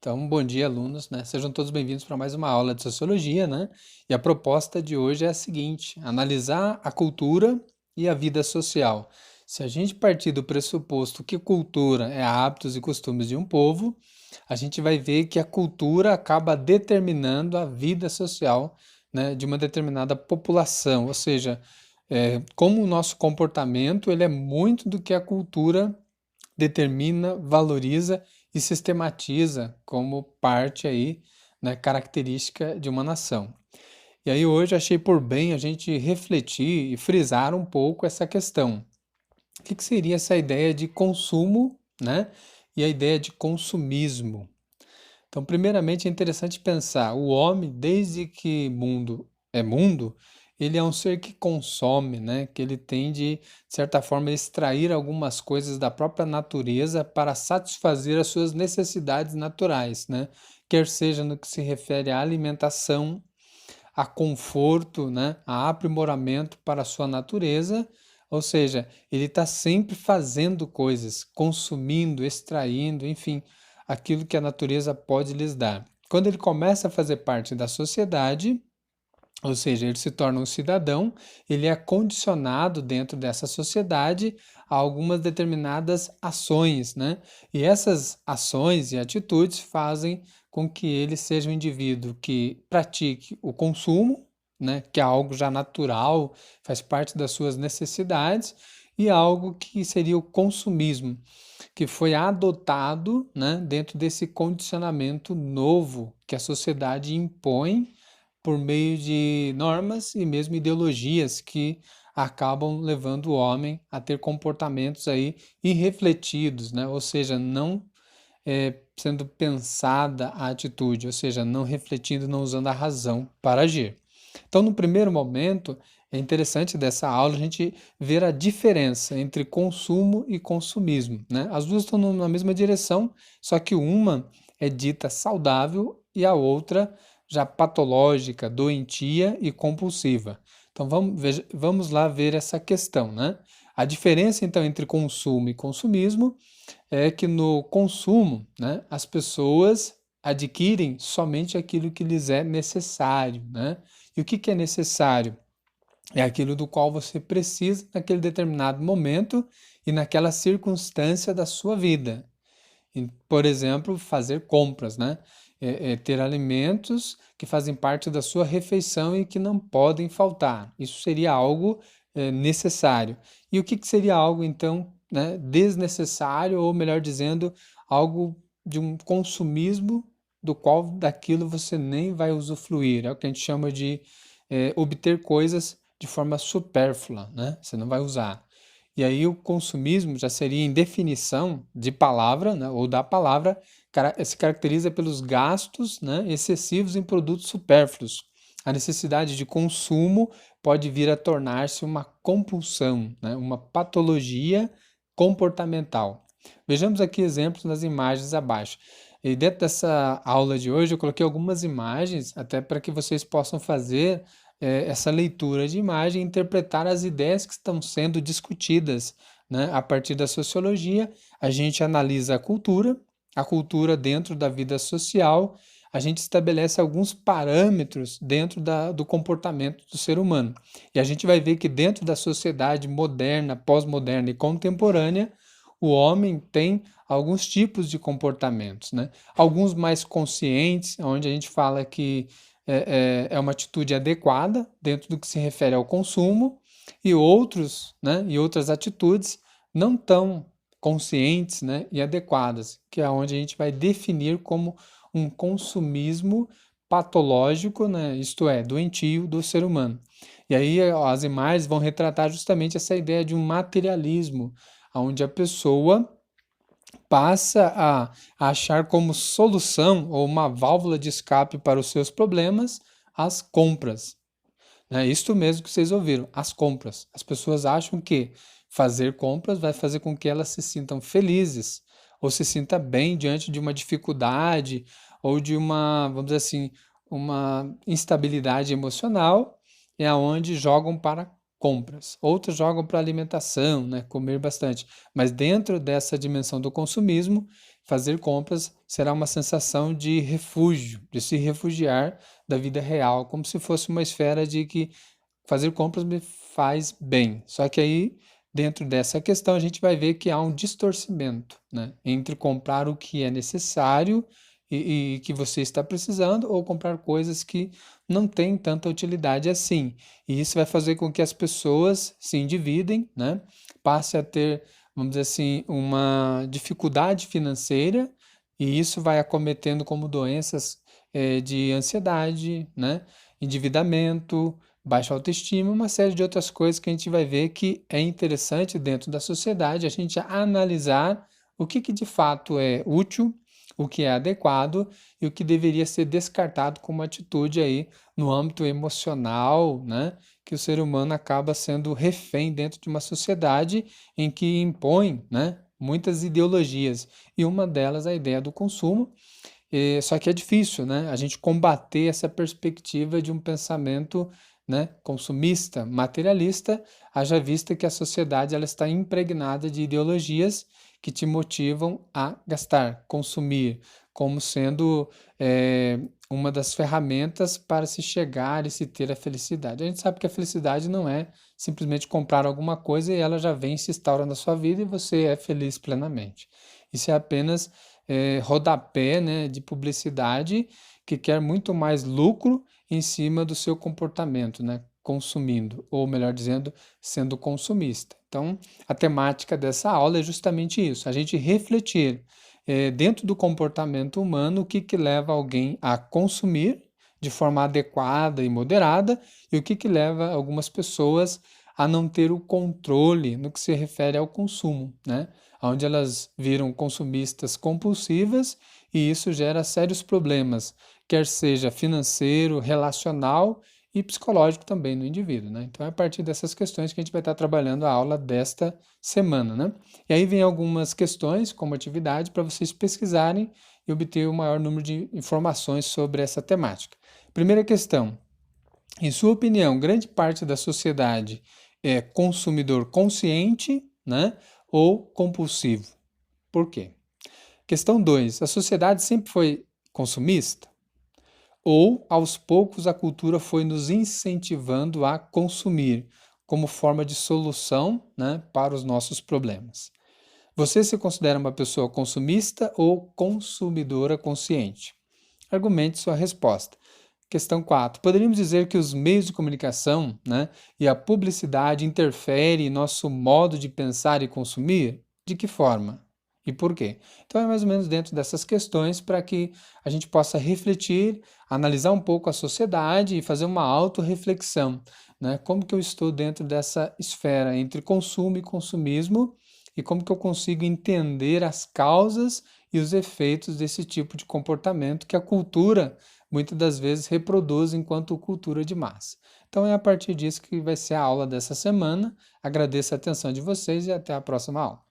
Então, bom dia, alunos, né? Sejam todos bem-vindos para mais uma aula de sociologia, né? E a proposta de hoje é a seguinte: analisar a cultura e a vida social. Se a gente partir do pressuposto que cultura é hábitos e costumes de um povo, a gente vai ver que a cultura acaba determinando a vida social, né, de uma determinada população. Ou seja, como o nosso comportamento ele é muito do que a cultura determina, valoriza e sistematiza como parte aí, né, característica de uma nação. E aí hoje achei por bem a gente refletir e frisar um pouco essa questão. O que seria essa ideia de consumo, né, e a ideia de consumismo? Então, primeiramente é interessante pensar, o homem, desde que mundo é mundo, ele é um ser que consome, né? Que ele tem de certa forma, extrair algumas coisas da própria natureza para satisfazer as suas necessidades naturais, né? Quer seja no que se refere à alimentação, a conforto, né? A aprimoramento para a sua natureza, ou seja, ele está sempre fazendo coisas, consumindo, extraindo, enfim, aquilo que a natureza pode lhes dar. Quando ele começa a fazer parte da sociedade, ou seja, ele se torna um cidadão, ele é condicionado dentro dessa sociedade a algumas determinadas ações, né? E essas ações e atitudes fazem com que ele seja um indivíduo que pratique o consumo, né? Que é algo já natural, faz parte das suas necessidades, e algo que seria o consumismo, que foi adotado, né? Dentro desse condicionamento novo que a sociedade impõe por meio de normas e mesmo ideologias que acabam levando o homem a ter comportamentos aí irrefletidos, né? Ou seja, não sendo pensada a atitude, ou seja, não refletindo, não usando a razão para agir. Então, no primeiro momento, é interessante dessa aula a gente ver a diferença entre consumo e consumismo, né? As duas estão na mesma direção, só que uma é dita saudável e a outra já patológica, doentia e compulsiva. Então vamos lá ver essa questão, né? A diferença então entre consumo e consumismo é que no consumo, né, as pessoas adquirem somente aquilo que lhes é necessário, né? E o que que é necessário? É aquilo do qual você precisa naquele determinado momento e naquela circunstância da sua vida. Por exemplo, fazer compras, né? Ter alimentos que fazem parte da sua refeição e que não podem faltar. Isso seria algo necessário. E o que seria algo, então, né, desnecessário, ou melhor dizendo, algo de um consumismo do qual daquilo você nem vai usufruir. É o que a gente chama de obter coisas de forma supérflua, né? Você não vai usar. E aí o consumismo já seria em definição de palavra, né, ou da palavra, se caracteriza pelos gastos, né, excessivos em produtos supérfluos. A necessidade de consumo pode vir a tornar-se uma compulsão, né, uma patologia comportamental. Vejamos aqui exemplos nas imagens abaixo. E dentro dessa aula de hoje eu coloquei algumas imagens até para que vocês possam fazer essa leitura de imagem e interpretar as ideias que estão sendo discutidas, né? A partir da sociologia, a gente analisa a cultura dentro da vida social, a gente estabelece alguns parâmetros dentro do comportamento do ser humano. E a gente vai ver que dentro da sociedade moderna, pós-moderna e contemporânea, o homem tem alguns tipos de comportamentos, né? Alguns mais conscientes, onde a gente fala que é uma atitude adequada dentro do que se refere ao consumo, e outros, né, e outras atitudes não tão conscientes, né, e adequadas, que é onde a gente vai definir como um consumismo patológico, né, isto é, doentio do ser humano. E aí as imagens vão retratar justamente essa ideia de um materialismo, onde a pessoa passa a achar como solução ou uma válvula de escape para os seus problemas as compras. É isto mesmo que vocês ouviram, as compras. As pessoas acham que fazer compras vai fazer com que elas se sintam felizes ou se sinta bem diante de uma dificuldade ou de uma, vamos dizer assim, uma instabilidade emocional, é aonde jogam para compras. Outros jogam para alimentação, né, comer bastante. Mas dentro dessa dimensão do consumismo, fazer compras será uma sensação de refúgio, de se refugiar da vida real, como se fosse uma esfera de que fazer compras me faz bem. Só que aí, dentro dessa questão, a gente vai ver que há um distorcimento, né, entre comprar o que é necessário e que você está precisando ou comprar coisas que não têm tanta utilidade assim. E isso vai fazer com que as pessoas se endividem, né, passe a ter, vamos dizer assim, uma dificuldade financeira e isso vai acometendo como doenças de ansiedade, né, endividamento, baixa autoestima, uma série de outras coisas que a gente vai ver que é interessante dentro da sociedade a gente analisar o que de fato é útil, o que é adequado e o que deveria ser descartado como atitude aí no âmbito emocional, né? Que o ser humano acaba sendo refém dentro de uma sociedade em que impõe, né, muitas ideologias e uma delas é a ideia do consumo. Só que é difícil, né? A gente combater essa perspectiva de um pensamento, né, consumista, materialista, haja vista que a sociedade ela está impregnada de ideologias que te motivam a gastar, consumir, como sendo uma das ferramentas para se chegar e se ter a felicidade. A gente sabe que a felicidade não é simplesmente comprar alguma coisa e ela já vem e se instaura na sua vida e você é feliz plenamente. Isso é apenas rodapé, né, de publicidade que quer muito mais lucro em cima do seu comportamento, né, consumindo, ou melhor dizendo, sendo consumista. Então, a temática dessa aula é justamente isso, a gente refletir dentro do comportamento humano o que leva alguém a consumir de forma adequada e moderada e o que leva algumas pessoas a não ter o controle no que se refere ao consumo, né? Onde elas viram consumistas compulsivas e isso gera sérios problemas, quer seja financeiro, relacional e psicológico também no indivíduo, né? Então é a partir dessas questões que a gente vai estar trabalhando a aula desta semana, né? E aí vem algumas questões como atividade para vocês pesquisarem e obter o maior número de informações sobre essa temática. Primeira questão: em sua opinião, grande parte da sociedade é consumidor consciente, né, ou compulsivo? Por quê? Questão 2: a sociedade sempre foi consumista? Ou, aos poucos, a cultura foi nos incentivando a consumir como forma de solução, né, para os nossos problemas? Você se considera uma pessoa consumista ou consumidora consciente? Argumente sua resposta. Questão 4. Poderíamos dizer que os meios de comunicação, né, e a publicidade interferem em nosso modo de pensar e consumir? De que forma? E por quê? Então é mais ou menos dentro dessas questões para que a gente possa refletir, analisar um pouco a sociedade e fazer uma autorreflexão, né? Como que eu estou dentro dessa esfera entre consumo e consumismo e como que eu consigo entender as causas e os efeitos desse tipo de comportamento que a cultura muitas das vezes reproduz enquanto cultura de massa. Então é a partir disso que vai ser a aula dessa semana. Agradeço a atenção de vocês e até a próxima aula.